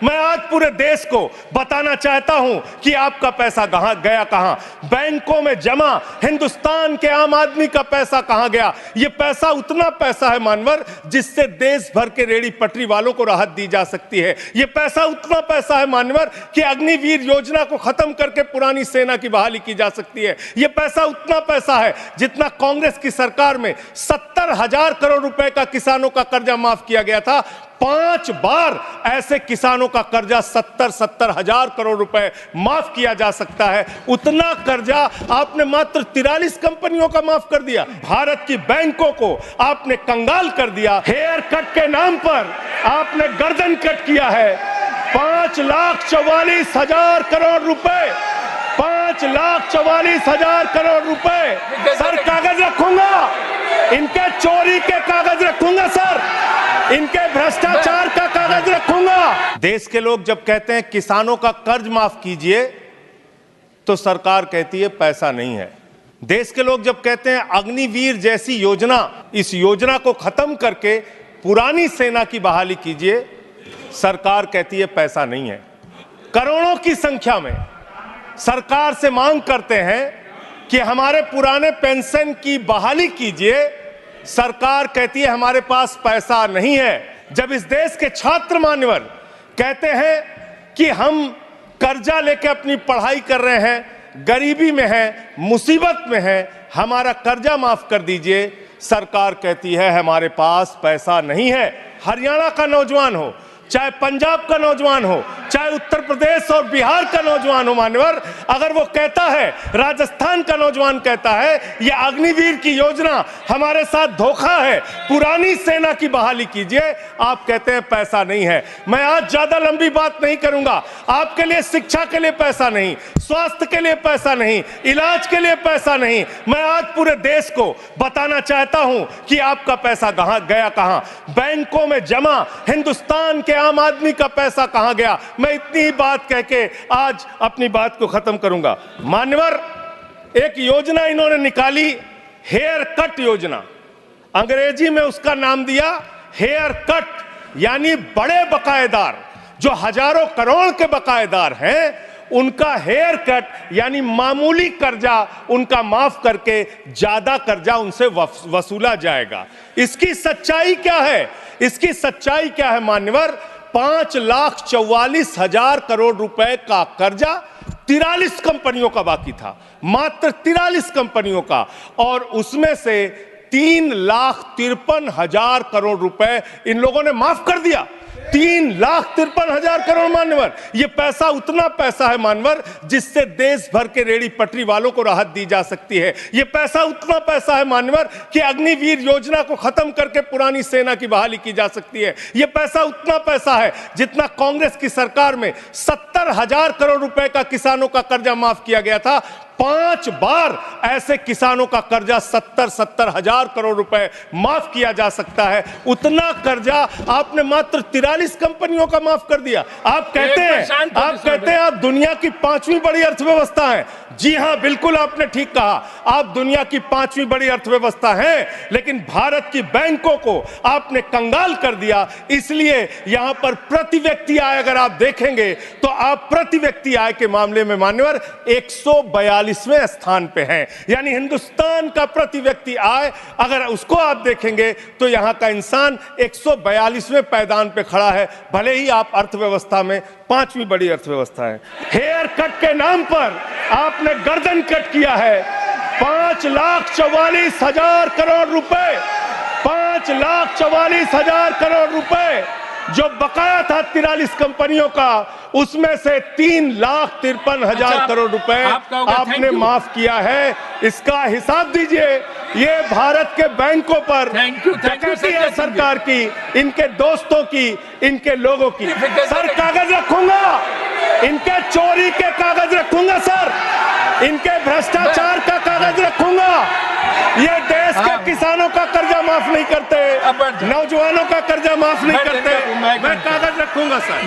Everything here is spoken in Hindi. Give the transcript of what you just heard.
मैं आज पूरे देश को बताना चाहता हूं कि आपका पैसा कहां गया, कहां बैंकों में जमा हिंदुस्तान के आम आदमी का पैसा कहां गया। यह पैसा उतना पैसा है मानवर जिससे देश भर के रेड़ी पटरी वालों को राहत दी जा सकती है। यह पैसा उतना पैसा है मानवर कि अग्निवीर योजना को खत्म करके पुरानी सेना की बहाली की जा सकती है। यह पैसा उतना पैसा है जितना कांग्रेस की सरकार में 70,000 करोड़ रुपए का किसानों का कर्जा माफ किया गया था। 5 बार ऐसे किसानों का कर्जा 70,000 करोड़ रुपए माफ किया जा सकता है। उतना कर्जा आपने मात्र 43 कंपनियों का माफ कर दिया। भारत की बैंकों को आपने कंगाल कर दिया। हेयर कट के नाम पर आपने गर्दन कट किया है। 5,44,000 करोड़ रुपए, 5,44,000 करोड़ रुपए सर कागज रखूंगा, इनके चोरी के कागज रखूंगा सर, इनके भ्रष्टाचार का कागज रखूंगा। देश के लोग जब कहते हैं किसानों का कर्ज माफ कीजिए तो सरकार कहती है पैसा नहीं है। देश के लोग जब कहते हैं अग्निवीर जैसी योजना, इस योजना को खत्म करके पुरानी सेना की बहाली कीजिए, सरकार कहती है पैसा नहीं है। करोड़ों की संख्या में सरकार से मांग करते हैं कि हमारे पुराने पेंशन की बहाली कीजिए, सरकार कहती है हमारे पास पैसा नहीं है। जब इस देश के छात्र मान्यवर कहते हैं कि हम कर्जा लेके अपनी पढ़ाई कर रहे हैं, गरीबी में हैं, मुसीबत में हैं, हमारा कर्जा माफ कर दीजिए, सरकार कहती है हमारे पास पैसा नहीं है। हरियाणा का नौजवान हो, चाहे पंजाब का नौजवान हो, चाहे उत्तर प्रदेश और बिहार का नौजवान हो मान्यवर, अगर वो कहता है, राजस्थान का नौजवान कहता है ये अग्निवीर की योजना हमारे साथ धोखा है, पुरानी सेना की बहाली कीजिए, आप कहते हैं पैसा नहीं है। मैं आज ज्यादा लंबी बात नहीं करूंगा। आपके लिए शिक्षा के लिए पैसा नहीं, स्वास्थ्य के लिए पैसा नहीं, इलाज के लिए पैसा नहीं। मैं आज पूरे देश को बताना चाहता हूं कि आपका पैसा कहां गया, कहां बैंकों में जमा हिंदुस्तान के आम आदमी का पैसा कहां गया। मैं इतनी ही बात कह के आज अपनी बात को खत्म करूंगा। मान्यवर, एक योजना इन्होंने निकाली, हेयर कट योजना। अंग्रेजी में उसका नाम दिया हेयर कट, यानी बड़े बकायेदार जो हजारों करोड़ के बकायेदार हैं, उनका हेयर कट यानी मामूली कर्जा उनका माफ करके ज्यादा कर्जा उनसे वसूला जाएगा। इसकी सच्चाई क्या है? इसकी सच्चाई क्या है मान्यवर? 5,44,000 करोड़ रुपए का कर्जा 43 कंपनियों का बाकी था, मात्र 43 कंपनियों का, और उसमें से 3,53,000 करोड़ रुपए इन लोगों ने माफ कर दिया। 3,53,000 करोड़ मान्यवर, यह पैसा उतना पैसा है मान्यवर जिससे देश भर के रेड़ी पटरी वालों को राहत दी जा सकती है। यह पैसा उतना पैसा है मान्यवर कि अग्निवीर योजना को खत्म करके पुरानी सेना की बहाली की जा सकती है। यह पैसा उतना पैसा है जितना कांग्रेस की सरकार में 70,000 करोड़ रुपए का किसानों का कर्जा माफ किया गया था। 5 बार ऐसे किसानों का कर्जा 70,000 करोड़ रुपए माफ किया जा सकता है। उतना कर्जा आपने मात्र 43 कंपनियों का माफ कर दिया। आप कहते हैं आप दुनिया की 5वीं बड़ी अर्थव्यवस्था हैं। जी हां, बिल्कुल आपने ठीक कहा, आप दुनिया की 5वीं बड़ी अर्थव्यवस्था हैं, लेकिन भारत की बैंकों को आपने कंगाल कर दिया। इसलिए यहां पर प्रति व्यक्ति आय अगर आप देखेंगे तो आप प्रति व्यक्ति आय के मामले में मान्यवर 142वें स्थान पे हैं। यानी हिंदुस्तान का प्रति व्यक्ति आय अगर उसको आप देखेंगे तो यहां का इंसान 142वें पायदान पे खड़ा है, भले ही आप अर्थव्यवस्था में 5वीं बड़ी अर्थव्यवस्था है। हेयर कट के नाम पर आपने गर्दन कट किया है। 5,44,000 करोड़ रुपए, 5,44,000 करोड़ रुपए जो बकाया था 43 कंपनियों का, उसमें से 3,53,000 करोड़ रुपए आपने माफ किया है। इसका हिसाब दीजिए। ये भारत के बैंकों पर डकैती है सरकार की, इनके दोस्तों की, इनके लोगों की। सर कागज रखूंगा, इनके चोरी के कागज रखूंगा सर, इनके भ्रष्टाचार का कागज रखूंगा। ये देश के किसानों का कर्जा माफ नहीं करते, नौजवानों का कर्जा माफ नहीं करते, मैं कागज रखूंगा सर।